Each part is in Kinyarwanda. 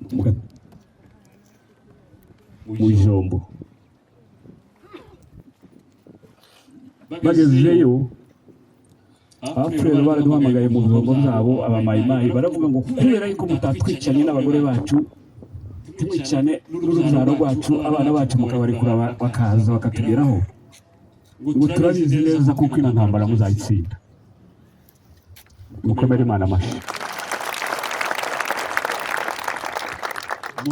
mu ijombo bagezeyo abapfurero baraduhamagaye mu bijombo byabo abamayimayi baravuga ngo kubera yuko mutatwicanye n'abagore bacu tumwicane n'urubyaro rwacu abana bacu mukabarekura bakaza bakatugeraho ngo turabizi neza kuko ino ntambara muzayitsinda. Mukomere Imana amashyi.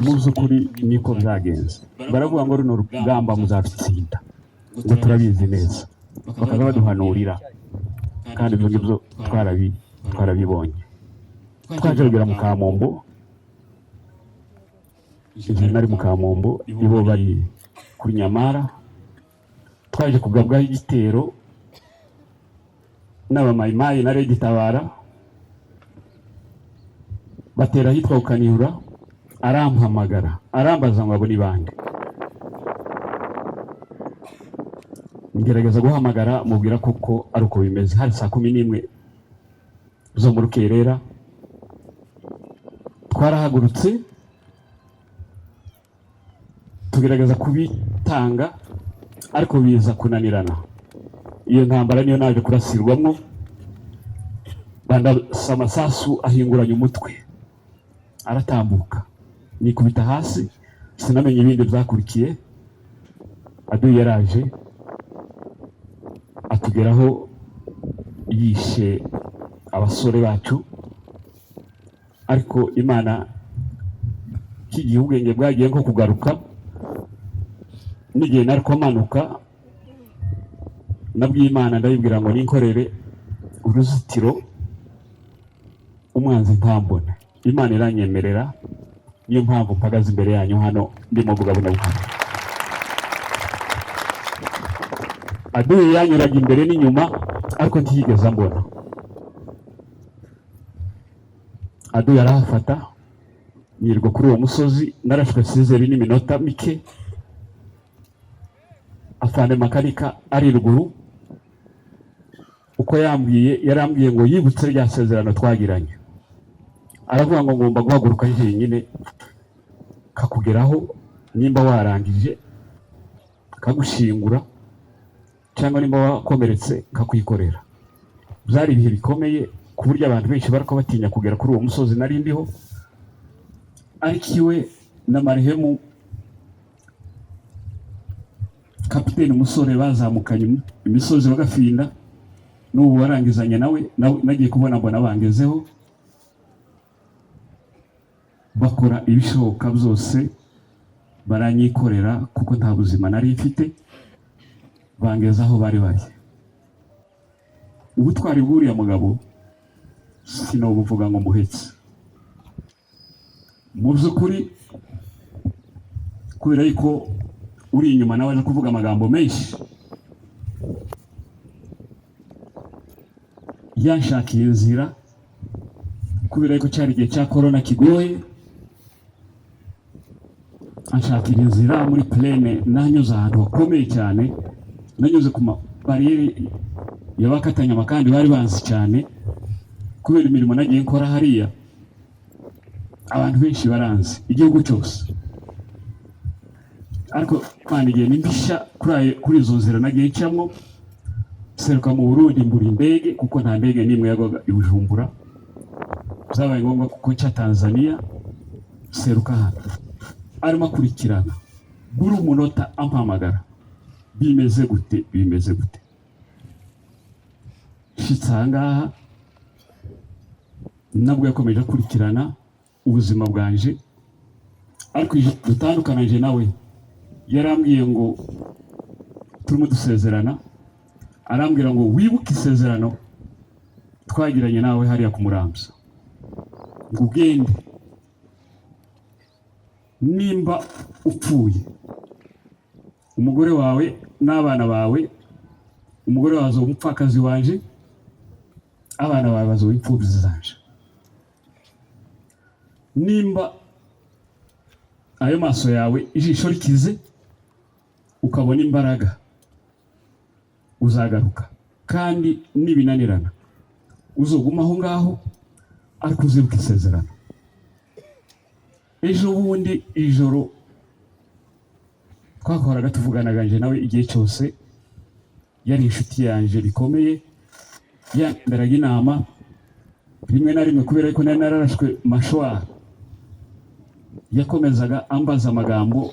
Mu by'ukuri niko byagenze, baravuga ngo runo rugamba muzarutsinda ngo turabizi neza, bakaza baduhanurira kandi ibyo ngibyo twarabibonye. Twaje kugera mu Kamombo, igihe nari mu Kamombo ibo bari kuri Nyamara, twaje kugabwaho igitero n'abamayimayi na Regitabara, batera ahitwa Ukanihura, arampamagara arambaza ngo abo ni bande. Ngerageza guhamagara mubwira koko ari uko bimeze. Hari saa 11 zo mu rukerera, twarahagurutse tugerageza kubitanga ariko biza kunanirana. Iyo ntambara niyo naje kurasirwamo, bandasa amasasu ahinguranya umutwe, aratambuka nikubita hasi, sinamenye ibindi byakurikiye. Aduye yaraje atugeraho yishe abasore bacu, ariko Imana kigiye ubwenge bwagiye nko kugaruka. N'igihe nariko manuka nabwiye Imana ndayibwira ngo ninkorere uruzitiro umwanzi ntambone. Imana iranyemerera, niyo mpamvu mpagaze imbere yanyu hano ndimo kugabuna bukana. Aduye yanyuraga imbere n'inyuma ariko ntiyigeze mbona. Aduye arahafata nirwa kuri uwo musozi, narashwe sizeri n'iminota mike. Afande makanika ari ruguru, uko yarambwiye ngo yibutse rya sezerano twagiranye, aravuga ngo ngomba guhaguruka njyenyine kakugeraho, nimba warangije kagushingura cyangwa nimba wakomeretse kakwikorera. Byari ibihe bikomeye ku buryo abantu benshi barako batinya kugera kuri uwo musozi nari ndiho, ariko iwe na marehemu Kapiteni Musore bazamukanye imisozi bagafinda, n'ubu warangizanye nawe nagiye kubona mbona bangezeho, bakora ibishoboka byose baranyikorera kuko nta buzima nari mfite, bangezaho bari bari. Ubutwari bw'uriya mugabo sinobuvuga ngo muhetse. Mu by'ukuri kubera yuko uri inyuma nawe aje kuvuga amagambo menshi, yanshakiye inzira kubera yuko cyari igihe cya corona kigoye, anshakira inzira muri plene. Nanyuze ahantu hakomeye cyane, nanyuze ku bariyeri y'abakatanya kandi bari banzi cyane kubera imirimo nagiye nkora hariya. Abantu benshi baranzi igihugu cyose, ariko kandi igihe nimbisha kuri izo nzira nagiye ncamo, seruka mu Burundi mbura indege kuko nta ndege n'imwe yagwaga i Bujumbura. Zabaye ngombwa kuko nca Tanzania, seruka hano arimo akurikirana buri umunota ampamagara, bimeze gute shitsa ahangaha. Nabwo yakomeje akurikirana ubuzima bwanje, ariko dutandukanaje nawe yarambwiye ngo turimo dusezerana, arambwira ngo wibuke isezerano twagiranye nawe hariya ku Muramza, ngo ugende nimba upfuye umugore wawe n'abana bawe, umugore wawe azoba umupfakazi wanje, abana bawe bazoba imfubyi zanje. Nimba ayo maso yawe ijisho rikize ukabona imbaraga, uzagaruka, kandi nibinanirana uzoguma aho ngaho ariko uzibuka isezerano. ejo bundi ijoro twakoraga tuvuganaga nje nawe igihe cyose, yari inshuti yanje bikomeye, yandaraga inama rimwe na rimwe kubera ko nari nararashwe mashwara, yakomezaga ambaza amagambo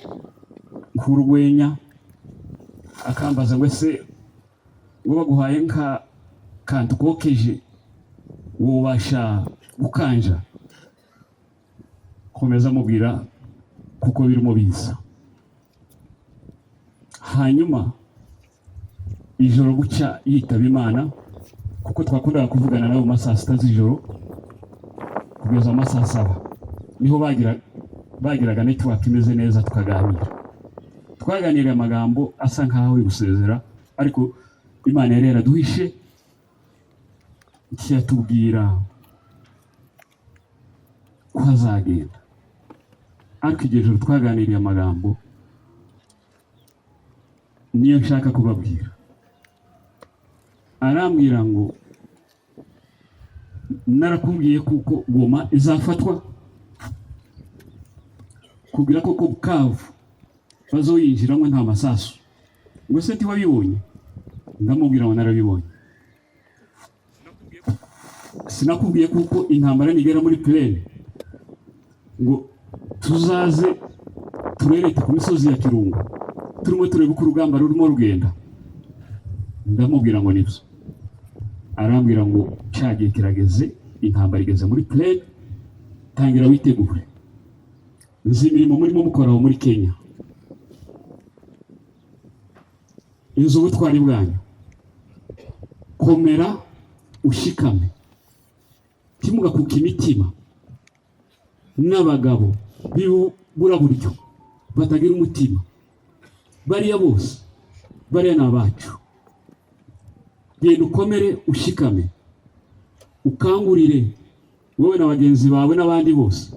nk'urwenya, akambaza ngo ese ngo baguhaye nka kantu kokeje wubasha gukanja? Komeza mubwira kuko birimo biza. Hanyuma ijoro gucya yitaba Imana, kuko twakundaga kuvugana nawe mu masaa 6 z'ijoro kugeza mu masaa 7, niho bagiraga network imeze neza, tukaganira. Twaganiriye amagambo asa nkaho y'ugusezera, ariko Imana yari yaraduhishe ikiyatubwira ko azagenda. Ariko igihe joro twaganiriye amagambo niyo nshaka kubabwira. Arambwira ngo narakubwiye kuko Goma izafatwa, kugira ko Bukavu bazoyinjiramo nta masasu. Ngo se ntiwabibonye? Ndamubwira ngo narabibonye. Sinakubwiye kuko intambara nigera muri plaine ngo tuzaze turerete ku misozi ya Kirungu, turimo tureba uko urugamba rurimo rugenda? Ndamubwira ngo nibyo. Arambwira ngo cyagiye kirageze, intambara igeze muri plaine, tangira witegure. Nzi imirimo murimo mukoraho muri Kenya, inzu ubutwari bwanyu, komera ushikame, timugakuka imitima n'abagabo bibura buryo batagira umutima. Bariya bose, bariya ni abacu. Genda ukomere ushikame, ukangurire wowe na bagenzi bawe n'abandi bose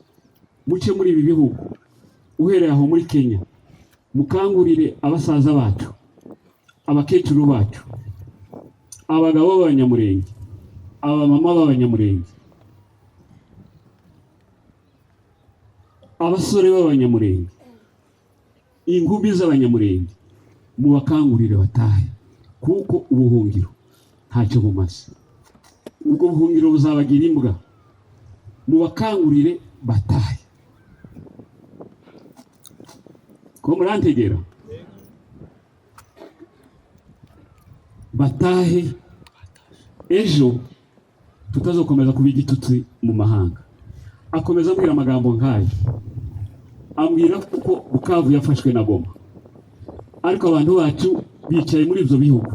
muce muri ibi bihugu, uhereye aho muri Kenya, mukangurire abasaza bacu, abakecuru bacu, abagabo b'abanyamurenge, abamama b'abanyamurenge, abasore b'abanyamurenge, ingubi z'abanyamurenge, mubakangurire batahe, kuko ubuhungiro ntacyo bumaze. Ubwo buhungiro buzabagira imbwa. Mubakangurire batahe. Ko murantegera? Batahe, ejo tutazokomeza kuba igitutsi mu mahanga. Akomeza ambwira amagambo nk'ayo, ambwira kuko Bukavu yafashwe na Goma, ariko abantu bacu bicaye muri ibyo bihugu.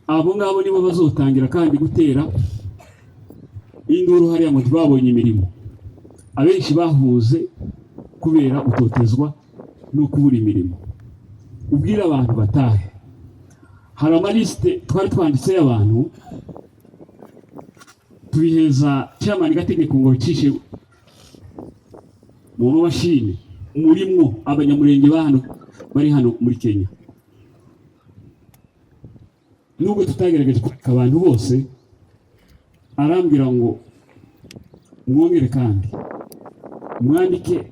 Abo ngabo nibo bazotangira kandi gutera induru hariya ngo babonye imirimo. Abenshi bahuze kubera utotezwa no kubura imirimo. Ubwira abantu batahe. Hari amaliste twari twanditse y'abantu tubiheza chairman gategeko ngo bicishe mu mashini, murimwo abanyamurenge bari hano muri Kenya. Nubwo tutagerageje kureka abantu bose, arambwira ngo mwongere kandi mwandike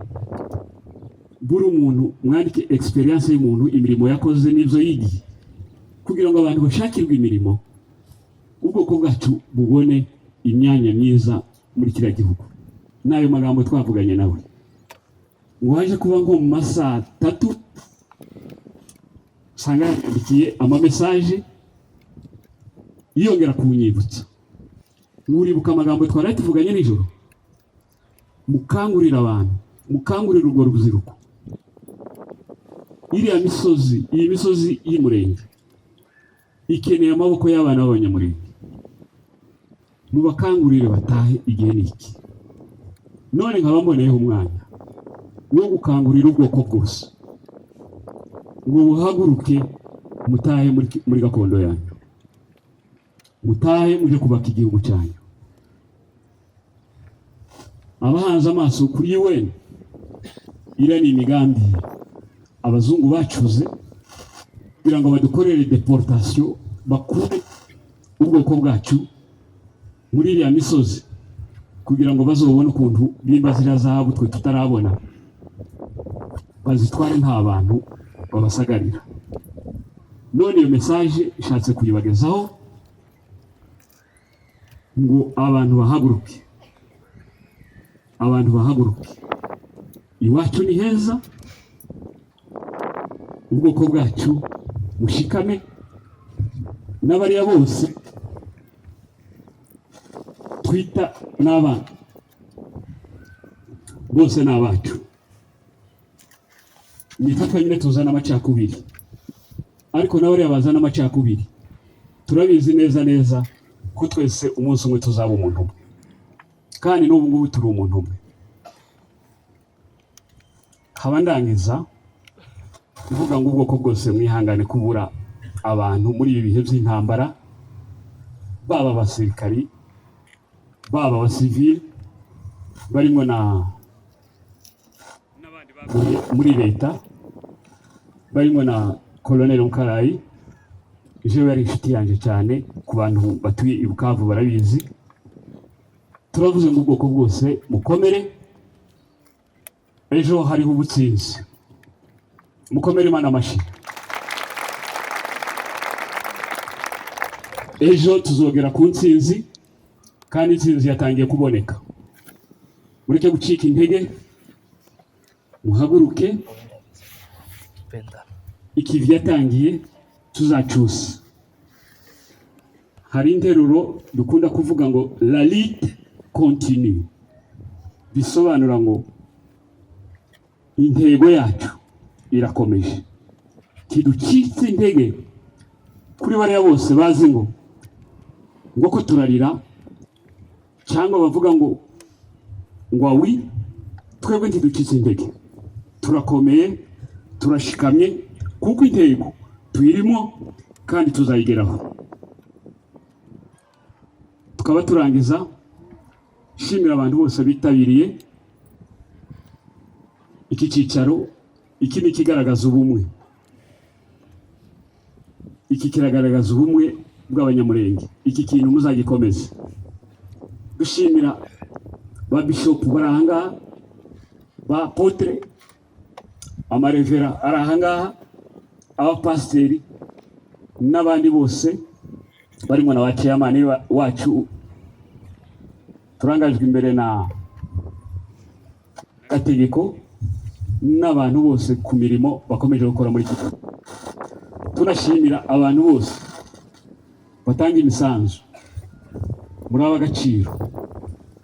buri umuntu, mwandike experience y'umuntu, imirimo yakoze n'ibyo yigiye, kugira ngo abantu bashakirwe imirimo, ubwoko bwacu bubone imyanya myiza muri kiriya gihugu. Nayo magambo twavuganye nawe, ngo haje kuba nko mu masaa 3 sanga yandikiye amamesaje yongera kunyibutsa. Nguribuka amagambo twari tuvuganye nijoro, mukangurira abantu, mukangurira urwo rubyiruko, iriya misozi, iyi misozi y'umurenge ikeneye amaboko y'abana b'abanyamurenge. Mubakangurire batahe igihe niki. None nkaba mboneyeho umwanya wo gukangurira ubwoko bwose ngo buhaguruke, mutahe muri gakondo yanyu, mutahe muje kubaka igihugu cyanyu. Abahanze amaso kuri UN, ira ni imigambi abazungu bacuze kugira ngo badukorere deportation, bakure ubwoko bwacu muri iriya misozi kugira ngo bazobone ukuntu bimba ziriya zahabu twe tutarabona, bazitware nta bantu babasagarira. None iyo message ishatse kuyibagezaho ngo abantu bahaguruke, abantu bahaguruke, iwacu ni heza, ubwoko bwacu mushikame, n'abariya bose twita n'abana bose ni abacu. Nifatwa nyine tuzana amacakubiri, ariko n'abariya bazana amacakubiri turabizi neza ko twese umunsi umwe tuzaba umuntu umwe, kandi n'ubu ngubu turi umuntu umwe. Haba ndangiza kuvuga ngo ubwoko bwose mwihangane kubura abantu muri ibi bihe by'intambara, baba abasirikari, baba abasivili, barimo muri leta, barimo na Colonel Mukarayi. Jewe yari inshuti yanjye cyane, ku bantu batuye i Bukavu barabizi. Turavuze ngo ubwoko bwose mukomere, ejo hariho ubutsinzi, mukomere Imana amashyi. Ejo tuzogera ku ntsinzi, kandi intsinzi yatangiye kuboneka. Mureke gucika intege, muhaguruke, ikivi yatangiye tuzacyusa. Hari interuro dukunda kuvuga ngo la lutte continue, bisobanura ngo intego yacu irakomeje. Tiducitse intege kuri bariya bose bazi ngo ko turarira, cyangwa bavuga ngo awi, twebwe ntiducitse intege, turakomeye, turashikamye, kuko intego tuyirimo kandi tuzayigeraho. Tukaba turangiza shimira abantu bose bitabiriye iki cyicaro. Iki ni kigaragaza ubumwe, iki kiragaragaza ubumwe bw'abanyamurenge. Iki kintu muzagikomeze. Dushimira ba bishop baranga, ba apotre, amarevera arahanga, abapasiteri n'abandi bose barimo na ba chairman wacu. Turangajwe imbere na Gategeko n'abantu bose ku mirimo bakomeje gukora muri iki. Tunashimira abantu bose batanga imisanzu muri ab'agaciro,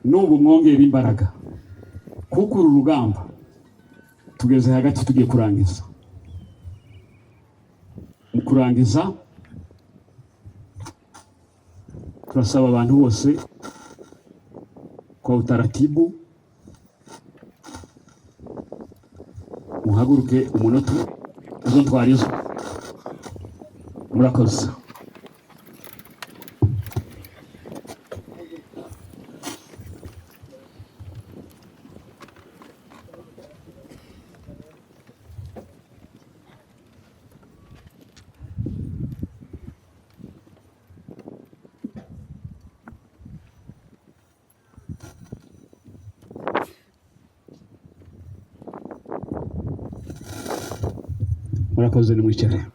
n'ubu mwongera imbaraga, kuko uru rugamba tugeze hagati tugiye kurangiza. Mu kurangiza turasaba abantu bose kwa utaratibu muhaguruke umunota izo twarizo. Murakoze. Murakoze, ni mwicare.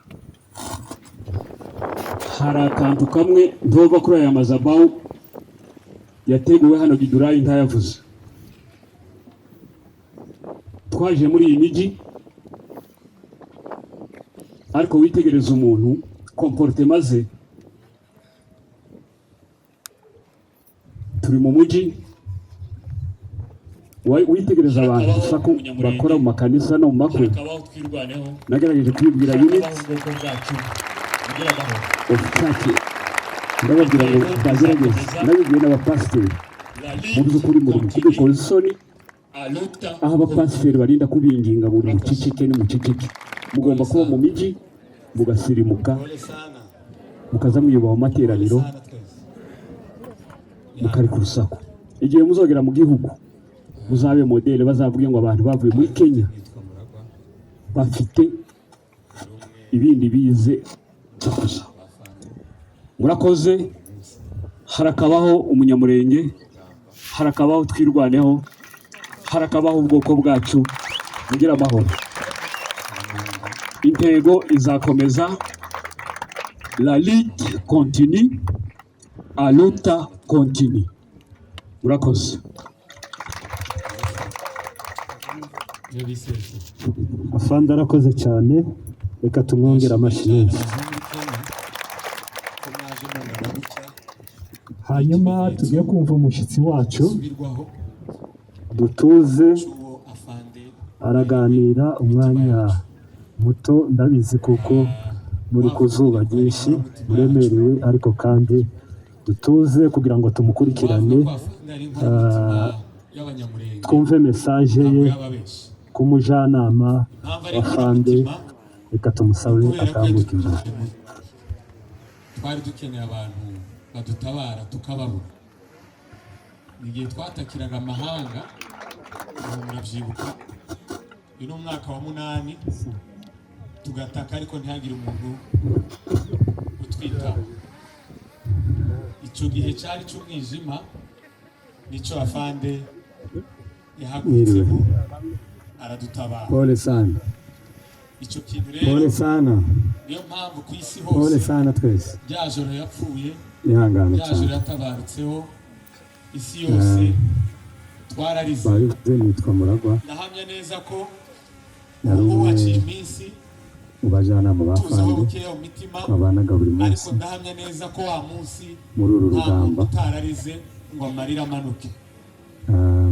Hari akantu kamwe ntova kuri aya mazabahu yateguwe hano Gidurayi ntayavuze. Twaje muri iyi miji, ariko witegereza umuntu comportement ze. Turi mu muji, witegereza abantu bakora mu makanisa no mu makwe. Nagerageje kwibwira unit ndababwira ngo bagerageze, nabibwiye n'abapasiteri mu by'ukuri muri kigo Polsoni, aho abapasiteri barinda kubinginga buri mucicike ni mucicike. Mugomba kuba mu miji, mugasirimuka, mukaza mwiyubaha mu materaniro, mukari ku rusaku. Igihe muzogera mu gihugu, muzabe modele, bazavuge ngo abantu bavuye muri Kenya bafite ibindi bize cyakuza. Murakoze. Harakabaho umunyamurenge harakabaho twirwaneho, harakabaho ubwoko bwacu bugira amahoro. Intego izakomeza, la lutte continue, la lutte continue. Murakoze. Afande arakoze cyane, reka tumwongere amashyi menshi. Hanyuma tugiye kumva umushyitsi wacu, dutuze araganira umwanya muto, ndabizi kuko muri ku zuba ryinshi muremerewe, ariko kandi dutuze kugira ngo tumukurikirane, twumve mesaje ye ku mujyanama wa Fande. Reka tumusabe atambuke imbere. Twari dukeneye abantu badutabara tukababura. Igihe twatakiraga amahanga, murabyibuka, uyu mwaka wa 8 tugataka ariko ntihagire umuntu utwitaho. Icyo gihe cyari cy'umwijima, nicyo Afande yahagurutsemo aradutabara. Pole sana. Icyo kintu rero, pole sana. Niyo mpamvu ku isi hose, pole sana twese. Rya joro yapfuye, ihangane cyane. Rya joro yatabarutseho, isi yose twararize. Babivuze nitwa Muragwa. Ndahamya neza ko ubu waciye iminsi mu bajyanama ba Fande twabanaga buri munsi, ariko ndahamya neza ko wa munsi muri uru rugamba utararize ngo amarira amanuke.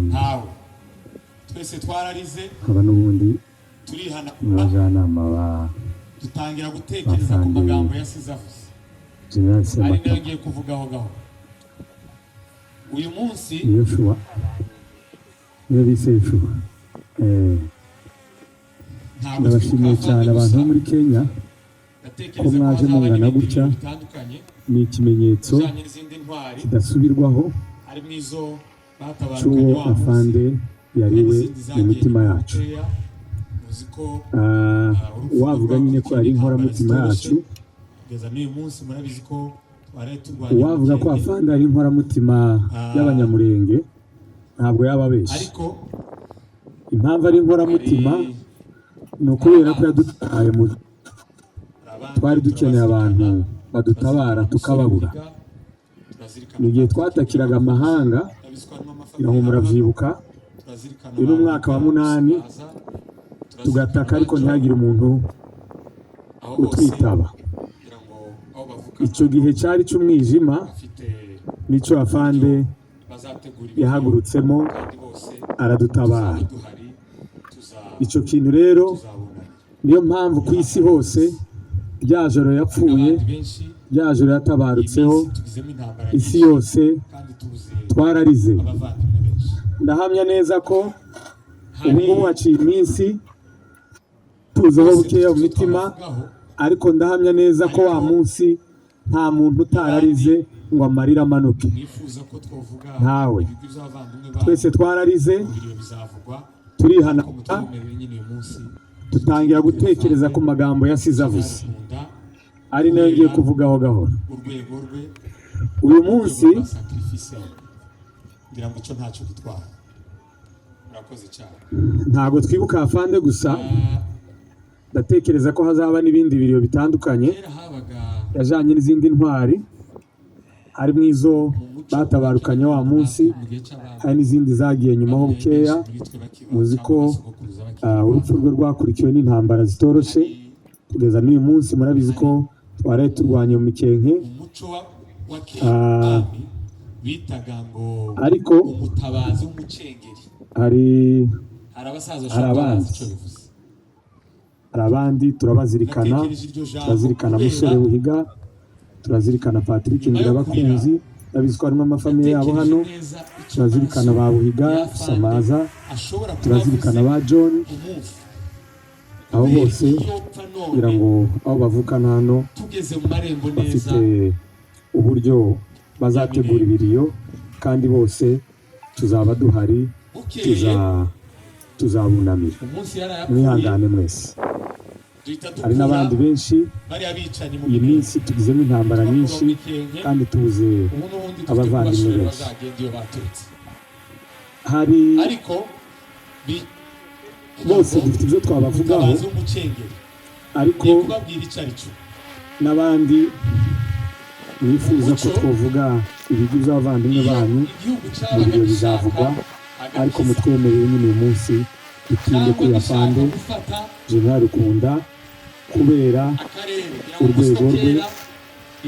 Ntawe, twese twararize, haba n'ubundi turihana abajyanama ba dutangira gutekereza ku magambo yasize avuze. Ari nayo ngiye kuvugaho gaho. Uyu munsi Yoshua, niyo bise Yoshua. Ndabashimiye cyane abantu bo muri Kenya ko mwaje mungana gutya. Ni ikimenyetso kidasubirwaho cy'uwo Afande yariwe mu mitima yacu. Wavuga nyine ko ari inkoramutima yacu, uwavuga ko Afande ari inkoramutima y'Abanyamurenge ntabwo yaba abeshya. Impamvu ari inkoramutima ni ukubera ko yadutaye mu twari dukeneye abantu badutabara tukababura. Mu gihe twatakiraga amahanga, ngo murabyibuka, uyu mwaka wa 8 tugataka ariko ntihagire umuntu utwitaba. Icyo gihe cyari cy'umwijima, nicyo Afande yahagurutsemo aradutabara. Icyo kintu rero niyo mpamvu ku isi hose rya joro yapfuye, rya joro yatabarutseho, isi yose twararize. Ndahamya neza ko ubu ngubu haciye iminsi tuzaho bukeya mu mitima, ariko ndahamya neza ko wa munsi nta muntu utararize ngo amarira amanuke. Ntawe, twese twararize, turihana, dutangira gutekereza ku magambo yasize avuze, ari nayo ngiye kuvugaho gahoro. Uyu munsi ntabwo twibuka Afande gusa, ndatekereza ko hazaba n'ibindi biriro bitandukanye yajanye n'izindi ntwari, hari mwizo batabarukanye wa munsi, hari n'izindi zagiye nyuma ho bukeya. Muzi ko urupfu rwe rwakurikiwe n'intambara zitoroshe kugeza n'uyu munsi. Murabizi ko twari turwanye mu mikenke, ariko umutabazi w'umucengeri hari abandi turabazirikana. Turazirikana Musore Buhiga, turazirikana Patrick Ngirabakunzi, ndabizi ko harimo amafamiye yabo hano. Turazirikana ba Buhiga, Samaza, turazirikana ba John, abo bose kugira ngo aho bavukana hano bafite uburyo bazategura ibiriyo, kandi bose tuzaba duhari, tuzabunamira. Mwihangane mwese. Hari n'abandi benshi, iyi minsi tugizemo intambara nyinshi kandi tubuze abavandimwe benshi. hari ariko bose dufite ibyo twabavugaho ariko n'abandi bifuza ko twavuga ibigwi by'abavandimwe banyu mu bihe bizavugwa ariko mutwemereye nyine uyu munsi dutinde kuri afande General Rukunda kubera urwego rwe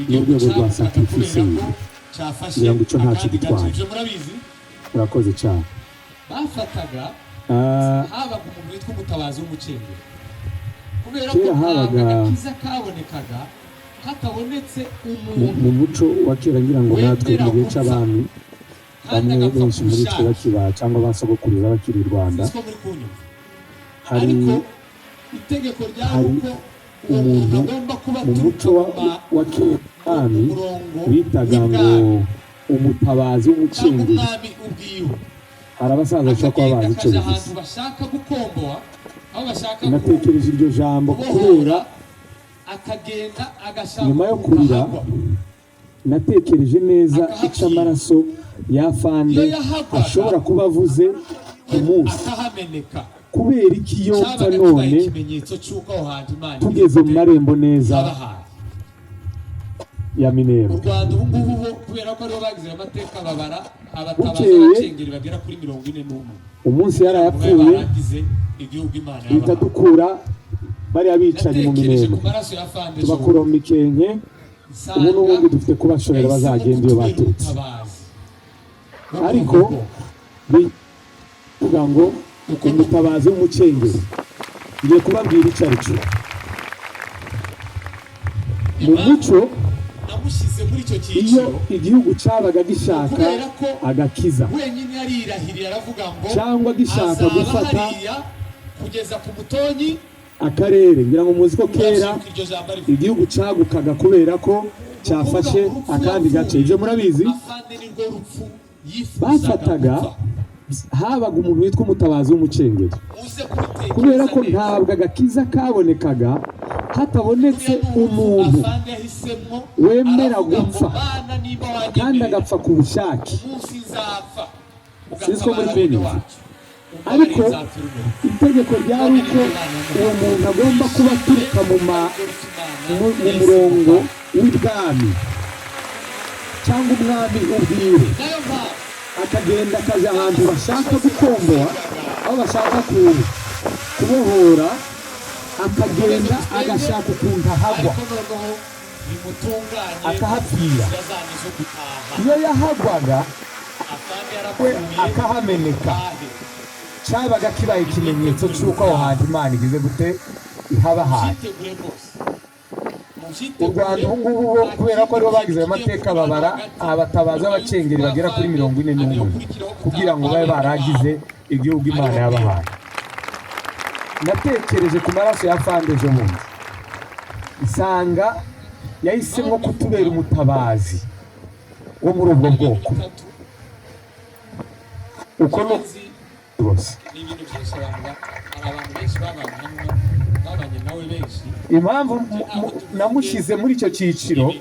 n'urwego rwa sacrifice kugira ngo icyo ntacyo gitwaye. Urakoze cyane. Bafataga habaga umuntu witwa umutabazi w'umucengeri kubera ko agakiza kabonekaga hatabonetse umuntu mu muco wa kera ngira ngo natwe mu gihe cy'abami bamwe benshi muri twe bakiba cyangwa basogokuruza bakiri i Rwanda hari itegeko ryari uko umuntu mu muco wa kera bitaga ngo umutabazi w'umucengeri. Hari abasaza bashaka kuba bazi icyo bivuze. Natekereje iryo jambo kubera nyuma yo kurira natekereje neza icyo amaraso y'afande ashobora kuba avuze ku munsi kubera iki yopfa none tugeze mu marembo neza ya Minembwe. Bukeye umunsi yarayapfuye bita dukura bariya bicanyi mu Minembwe tubakura mu Mikenke ubu n'ubundi dufite kubashorera bazagenda iyo baturutse ariko bivuga ngo umutabazi w'umucengeri ngiye kubabwira icyo ari cyo mu muco. Iyo igihugu cyabaga gishaka agakiza cyangwa gishaka gufata akarere, ngira ngo muzi ko kera igihugu cyagukaga kubera ko cyafashe akandi gace, ibyo murabizi. Bafataga habaga umuntu witwa umutabazi w'umucengeri kubera ko ntabwo agakiza kabonekaga hatabonetse umuntu wemera gupfa kandi agapfa ku bushake. Sinzi ko muri kunyumva, ariko itegeko ryari uko uwo muntu agomba kuba aturuka mu murongo w'ibwami cyangwa umwami ubwiwe, akagenda akajya ahantu bashaka gukomboa, aho bashaka kubohora, akagenda agashaka ukuntu ahagwa akahapfira. Iyo yahagwaga we akahameneka, cyabaga kibaye ikimenyetso cy'uko aho hantu Imana igize gute ihabahaye. U Rwanda ubu ngubu kubera ko aribo bagize ayo mateka babara abatabazi b'abacengeri bagera kuri 41 kugira ngo babe baragize igihugu Imana yabahaye. Natekereje ku maraso ya Fande ejo bundi, isanga yahisemo kutubera umutabazi wo muri ubwo bwoko. Uko no rwose impamvu namushyize muri icyo cyiciro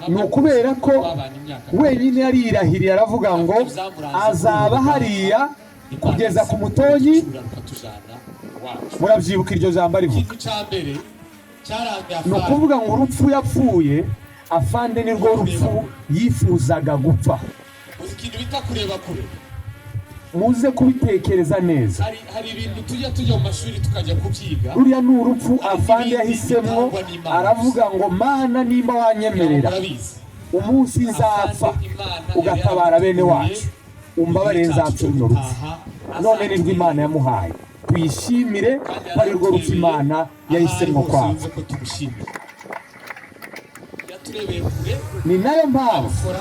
ni ukubera ko wenyine yarirahiriye aravuga ngo azaba hariya kugeza ku mutonyi. Murabyibuka iryo jambo rivuga, ni ukuvuga ngo urupfu yapfuye Afande ni rwo rupfu yifuzaga gupfa. Muze kubitekereza neza. Hari ibintu tujya mu mashuri tukajya kubyiga. Uriya ni urupfu Afande yahisemo, aravuga ngo Mana nimba wanyemerera umunsi nzapfa ugatabara bene wacu, umbabarire nzapfa runo rupfu. None nirwo Imana yamuhaye, tuyishimire ko ari rwo rupfu Imana yahisemo kwapfa. Ni nayo mpamvu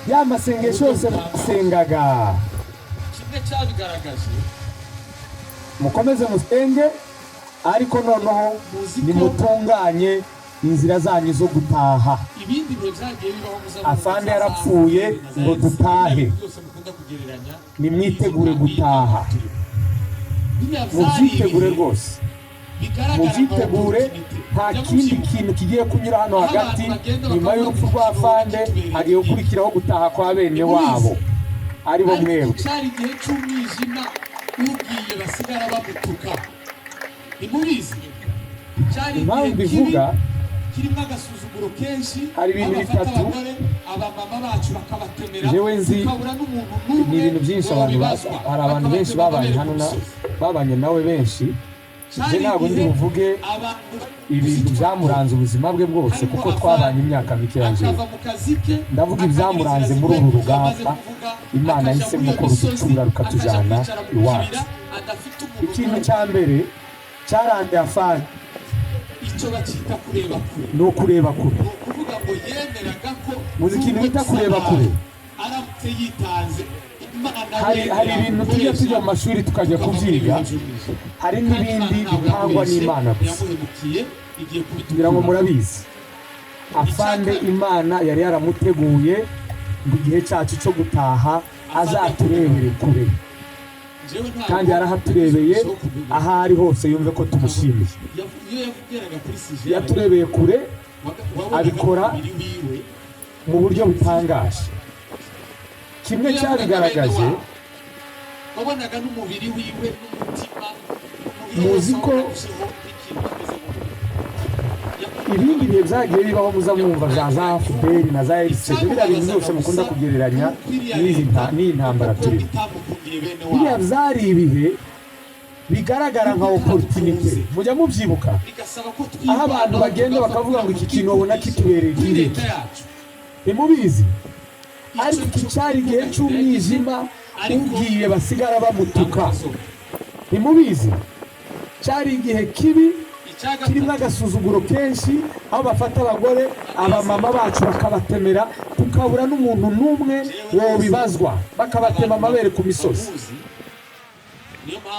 ya masengesho yose musengaga mukomeze musenge, ariko noneho nimutunganye inzira zanyu zo gutaha. Afande yarapfuye ngo dutahe, nimwitegure gutaha, mubyitegure rwose, mubyitegure. Nta kindi kintu kigiye kunyura hano hagati. Nyuma y'urupfu rwa Afande hagiye gukurikiraho gutaha kwa bene wabo. ari bo mwebwe. Cyari igihe cy'umwijima ugiye basigara bamutuka. Imubizi cyari impamvu bivuga kirimo agasuzuguro kenshi, hari ibintu bitatu abamama bacu bakabatemera, jewe nzi ni ibintu byinshi abantu hari abantu benshi babanye hano babanye nawe benshi. Je ntabwo ndi buvuge ibintu byamuranze ubuzima bwe bwose kuko twabanye imyaka mike yanje. Ndavuga ibyamuranze muri uru rugamba Imana yahisemo ko ruducunga rukatujyana iwacu. Ikintu cya mbere cyaranze afanye icyo bacita kureba kure, ni ukureba kure. kuvuga ngo yemeraga ko muzi ikintu bita kureba kure. aramutse yitanze hari ibintu tujya tujya mu mashuri tukajya kubyiga, hari n'ibindi bitangwa n'Imana gusa kugira ngo murabizi. Afande Imana yari yaramuteguye ngo igihe cyacu cyo gutaha azaturebere kure, kandi yarahaturebeye aho ari hose yumve ko tumushimiye. Yaturebeye kure, abikora mu buryo butangaje. Kimwe cyabigaragaje, wabonaga n'umubiri wiwe n'umutima. muzi ko ibindi bihe byagiye bibaho muza mwumva za FPR na za RCD, biriya bintu byose mukunda kugereranya n'iyi ntambara turi. Biriya byari ibihe bigaragara nka opportunity, mujya mubyibuka, aho abantu bagenda bakavuga ngo iki kintu ubona kitubereye ikindi. Ntimubizi ariko iki cyari igihe cy'umwijima ugiye basigara bamutuka. Ntimubizi cyari igihe kibi kirimo agasuzuguro kenshi, aho bafata abagore abamama bacu bakabatemera, tukabura n'umuntu n'umwe wobibazwa, bakabatema amabere ku misozi.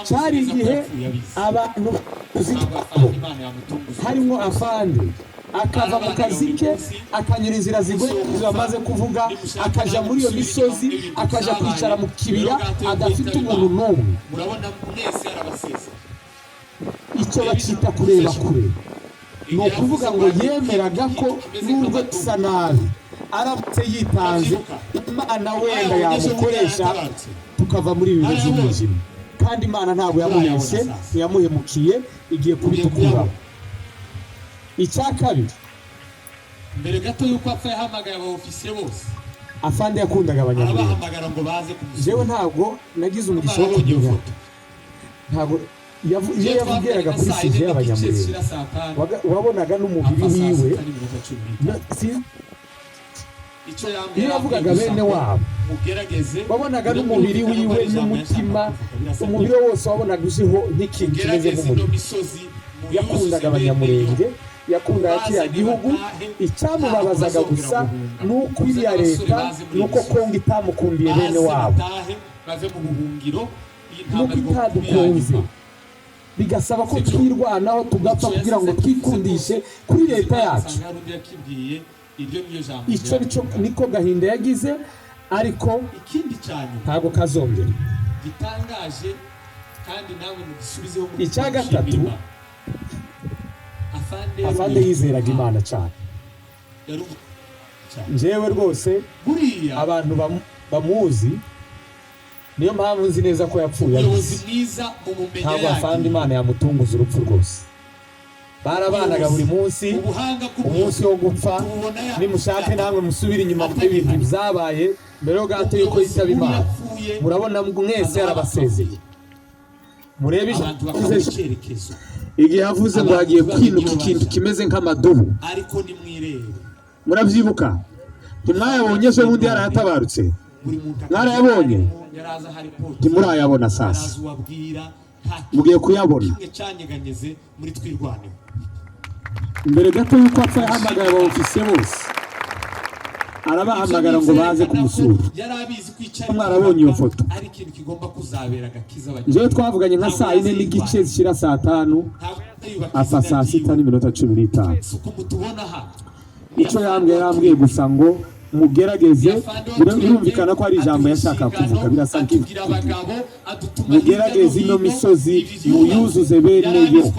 Cyari igihe abantu harimo afande akava mu kazi ke akanyura inzira zigoye bamaze kuvuga, akaja muri iyo misozi, akaja kwicara mu kibira adafite umuntu n'umwe. Icyo bacita kureba kure, ni ukuvuga ngo yemeraga ko nubwo dusa nabi aramutse yitanze Imana wenda yamukoresha tukava muri ibi bihe by'umwijima. Kandi Imana ntabwo yamubeshye, ntiyamuhemukiye, igiye kubitukura. Icya kabiri, mbere gato yuko apfa yahamagaye abofisiye bose. Afande yakundaga abanyamurenge. Abahamagara ngo baze kumusura. Jewe ntabwo nagize umugisha wo kumenya, ntabwo iyo yavugeraga kuri sije y'abanyamurenge wabonaga n'umubiri wiwe. Iyo yavugaga bene wabo wabonaga n'umubiri wiwe n'umutima, umubiri wose wabonaga uziho nk'ikintu kimeze nk'umuriro. Yakundaga abanyamurenge, yakundaga kiriya gihugu. Icyamubabazaga gusa ni uko iriya leta, ni uko Kongo itamukundiye bene wabo, nuko itadukunze, bigasaba ko twirwanaho tugapfa kugira ngo twikundishe kuri leta yacu. Icyo niko gahinda yagize, ariko ntabwo kazongera. Icya gatatu, afande yizeraga Imana cyane. Njyewe rwose abantu bamuzi, niyo mpamvu nzi neza ko yapfuye. Ntabwo afande Imana yamutunguza urupfu rwose. Barabanaga buri munsi, umunsi wo gupfa. Nimushake namwe musubire inyuma mu bintu byabaye mbere yo gato yuko yitaba Imana. Murabona mwese yarabasezeye. Murebe icyerekezo igihe yavuze ngo hagiye kwinuka ikintu kimeze nk'amadubu. Murabyibuka? Ntimwayabonye se bundi yaratabarutse? Mwarayabonye? Ntimurayabona sasa, mugiye kuyabona. Mbere gato yuko apfa yahamagara abofisiye bose, arabahamagara ngo baze kumusura. Mwarabonye iyo foto? Njyewe twavuganye nka saa 4 n'igice zishira saa 5, apfa saa 6 n'iminota 15. Icyo yambwiye gusa ngo mugerageze, birumvikana ko ari ijambo yashaka kuvuga, birasa nk'iki: mugerageze ino misozi muyuzuze bene yo,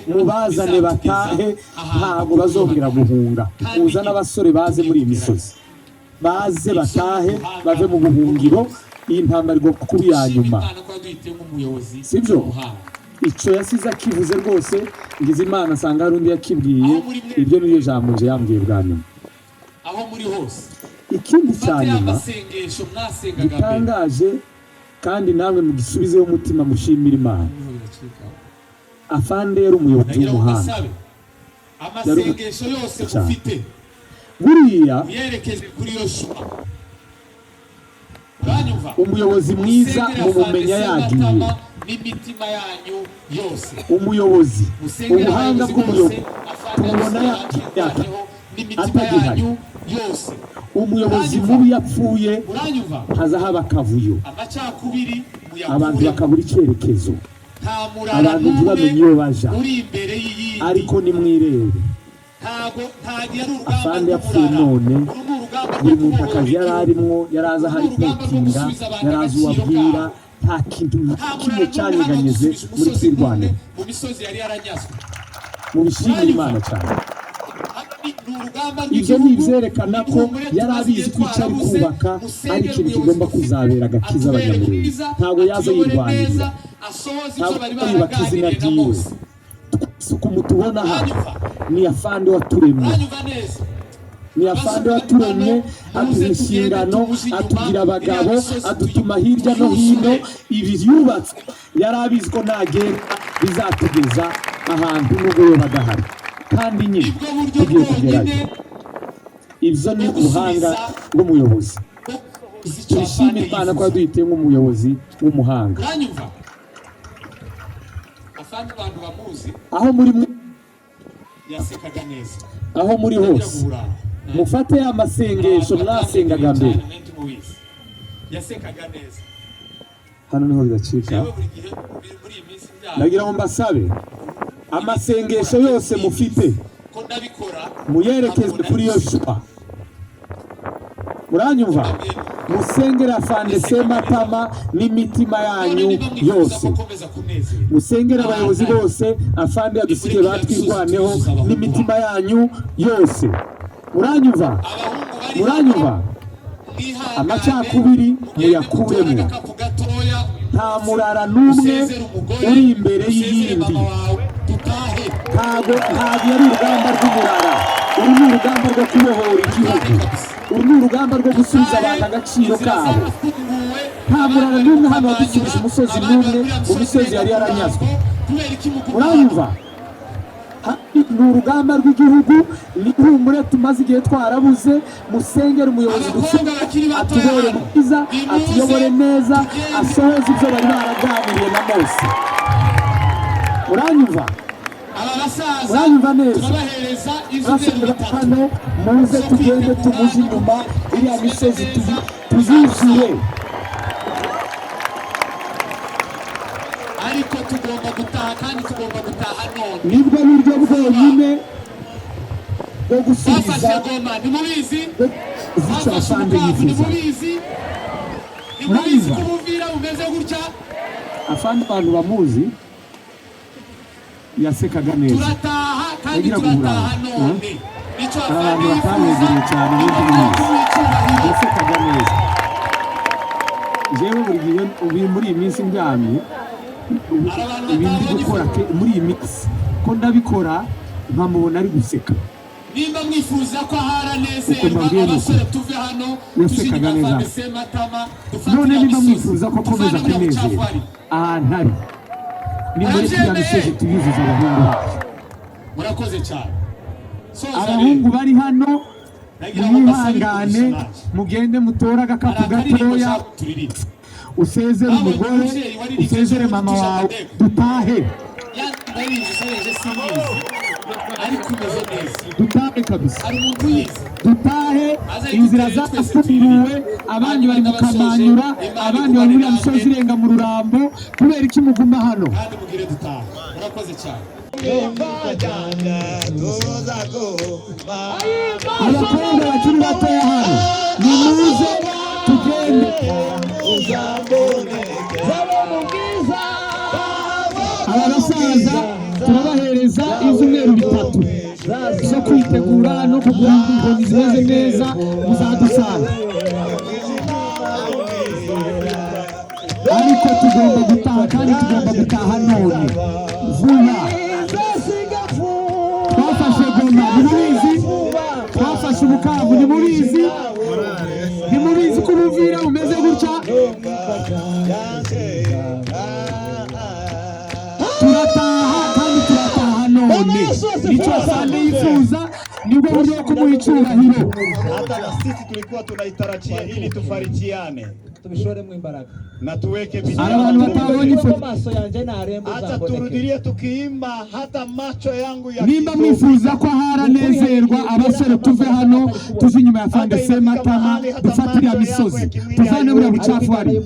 mubazane batahe, ntabwo bazongera guhunga. Uzana abasore baze muri iyi misozi, baze batahe, bave mu buhungiro, iyi ntambara igomba kuba iya nyuma sibyo icyo yasize akivuze rwose ngize Imana asanga hari undi yakibwiye iryo niryo jambo nje yambwiye bwa nyuma aho muri hose ikindi cya nyuma gitangaje kandi namwe mugisubizeho umutima mushimira Imana afande yari umuyobozi w'umuhanda amasengesho yose ufite buriya yerekeze kuri Yoshua umuyobozi mwiza mu mumenya yagiye n'imitima yanyu yose umuyobozi ubuhanga bw'umuyobozi tubona atagihari umuyobozi mubi yapfuye haza haba akavuyo abantu bakabura icyerekezo abantu ntibamenye iyo baja ariko nimwirebe afande yapfuye none buri muntu akazi yari arimwo yari azi ahari kwitinda yari azi uwabwira nta kintu kimwe cyanyeganyeze muri twirwane mu bishimira Imana cyane ibyo ni ibyerekana ko yari abizi ko icyo ari kubaka ari ikintu kigomba kuzabera agakiza abanyamurenge ntabwo yaza yirwanirira ntabwo yubaka izina ryiwe suku mutubona hano ni afande waturemye ni afande waturemye aduha inshingano atugira abagabo adutuma hirya no hino ibi yubatse yari abizi ko nagenda bizatugeza ahantu nubwo yo badahari kandi nyine tugiye kugerayo ibyo ni ubuhanga bw'umuyobozi turishimira Imana ko yaduhiteye nk'umuyobozi w'umuhanga aho muri hose mufate amasengesho mwasengaga mbere hano niho bidacika nagira ngo mbasabe amasengesho yose mufite muyerekeze kuri Yoshua muranyumva musengera afande Sematama n'imitima yanyu yose musengera abayobozi bose afande yadusigaye batwirwaneho n'imitima yanyu yose muranyumva amacakubiri muyakuremo nta murara n'umwe uri imbere y'iyindi ntabwo ari urugamba rw'umurara uru ni urugamba rwo kubohora igihugu uru ni urugamba rwo gusubiza abantu agaciro kabo nta murara n'umwe hano wadusubije umusozi n'umwe umusozi yari yaranyazwe muranyumva ni urugamba rw'igihugu ni ihumure tumaze igihe twarabuze musengera umuyobozi atubere mwiza atuyobore neza asohoze ibyo bari baraganiriye na Mose muranyumva neza basengera hano muze tugende tumuze inyuma iriya misozi tuzuzuye ariko tugomba gutaha kandi tugomba gutaha none nibwo buryo bwonyine bwo gusubiza zica afande yifuza ntimubizi ko umuvira umeze gutya afande abantu bamuzi yasekaga neza turataha kandi turataha none nicyo abantu batamwegereye cyane yasekaga neza jewe buri gihe ubi muri iyi minsi ndyamye ibindi gukora muri iyi minsi ko ndabikora nkamubona ari guseka nimba mwifuza ko ahara nezerwa abasore tuve hano yasekaga neza none nimba mwifuza ko akomeza kunezerwa ahantu ari ni muri kiriya misozi tuyuzuza abahungu bacu murakoze cyane abahungu bari hano mwihangane mugende mutore agakapu gatoya usezere umugore usezere mama wawe dutahe dutahe kabisa dutahe inzira zafunguwe abandi bari mu Kamanyura abandi bari muri misozi irenga mu Rurambo kubera iki muguma hano abakobwa bakiri batoya hano nimuze tugende aba basaza turabahereza ibyumweru bitatu zo kwitegura no kugura inkoni zimeze neza muzadusanga yuko tugomba gutaha kandi tugomba gutaha none vuba. Twafashe Goma ntimubizi, twafashe Bukavu ntimubizi, ntimubizi ko Uvira umeze gutya. Turataha kandi turataha none, nicyo Afande yifuza, nibwo buryo bwo kumuha icyubahiro. Hata na sisi tulikuwa tunaitarajia ili tufarijiane, tubishoremo imbaraga na tuweke bidii. Abantu batabonye ifoto, maso yanjye narembo hata turudilie tukiimba, hata macho yangu ya nimba mwifuza ko haranezerwa abasore tuve hano tuje inyuma ya Afande Sematama dufatira misozi tuvane muri bucafu hari.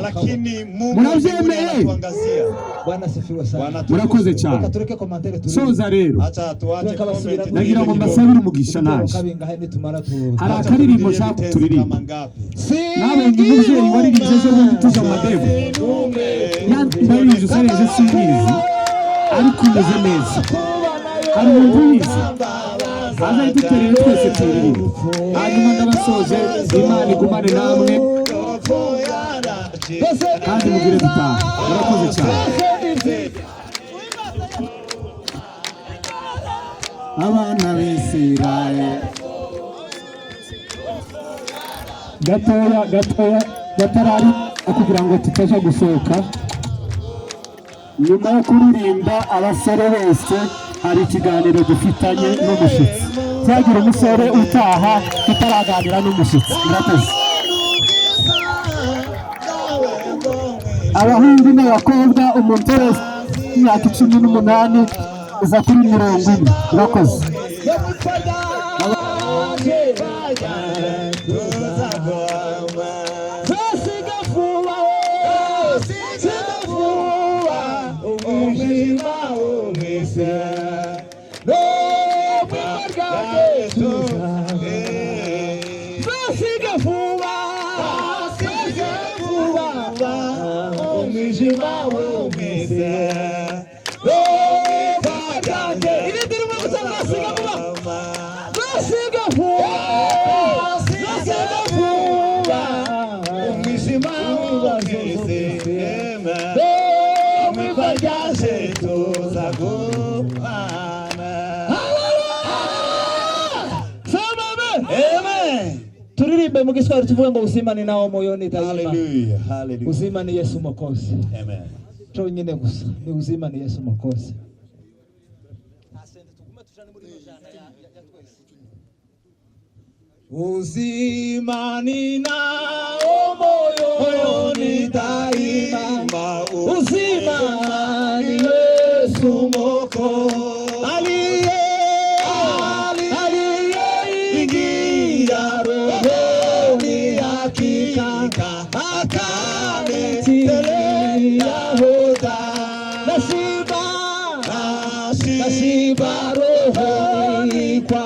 Lakini Mungu anatuangazia. Bwana sifiwe sana. Murakoze cyane. Tureke commentaire tu. Soza rero. Acha tuache comment. Nagira ngo mbasabire umugisha naje. Hari akaririmbo nshaka turirimba. Nabonye umubyeyi waririmbye ejo bundi tuza mu madevu. Yandirimbe usareje singizi. Ariko umeze neza. Hari umuntu wize. Aza yidutereye twese turirimba. Hanyuma ndabasoje Imana igumane namwe. Kandi mugire dutaha. Murakoze cyane. Abana b'Isirayeli gatoya gatarari kugira ngo tutaje gusohoka. Nyuma yo kuririmba abasore bose hari ikiganiro dufitanye n'umushyitsi. Cyagira umusore utaha tutaraganira n'umushyitsi. Murakoze. Abahungu n'abakobwa umuntu wese imyaka 18 uza kuri 40. Murakoze. Turirimbe mu Kiswahili tuvuge ngo uzima ni nao moyoni daima. Hallelujah, hallelujah. Uzima ni Yesu Mwokozi. Amen. Cyo nyine gusa ni uzima ni Yesu Mwokozi. Uzima ni nao moyoni daima. Uzima ni Yesu Mwokozi. Nasiba rohoni kwa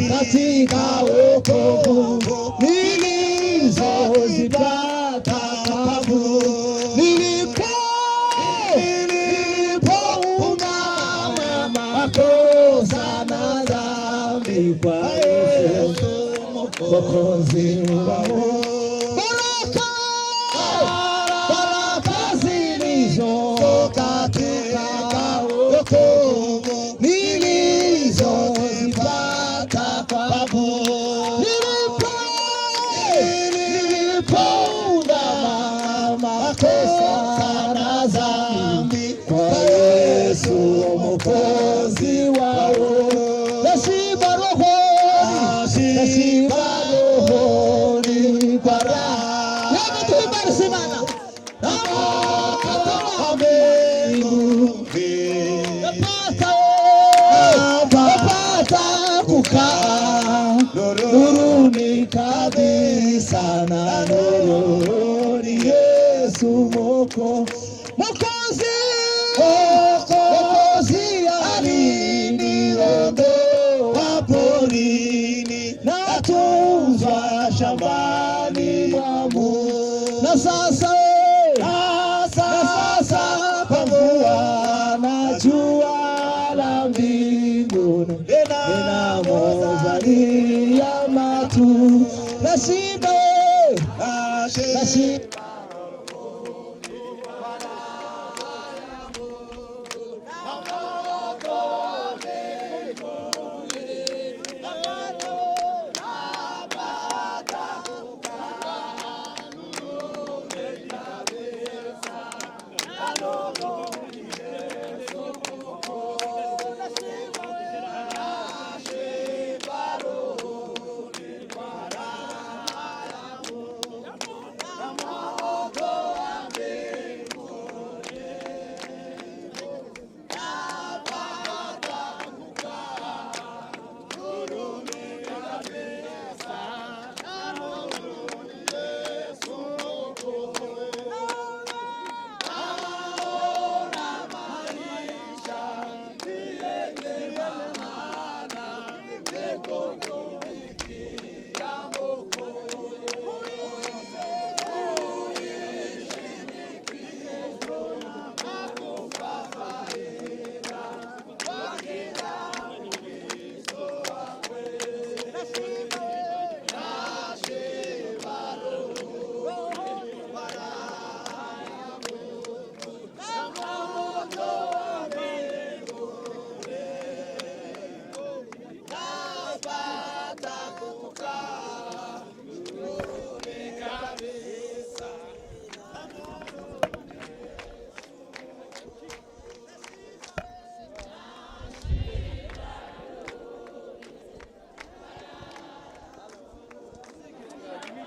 katika wokovu nilizozipata tabu nilipoungama makosa na dhambi kwa Yesu Mwokozi wangu. Baraka zilizo katika wokovu nilizozipata kwako nilipoungama makosa na dhambi kwa Yesu Mwokozi wangu. Nashiba rohoni kwa raha. Hebu tuimbe simama. Napata kukaa nuruni kabisa na nuruni Yesu Mwokozi. Mwokozi alini natunzwa shambani mwa Mungu. Na sasa kwa mvua na jua la mbinguni ninamozalia matu na shiba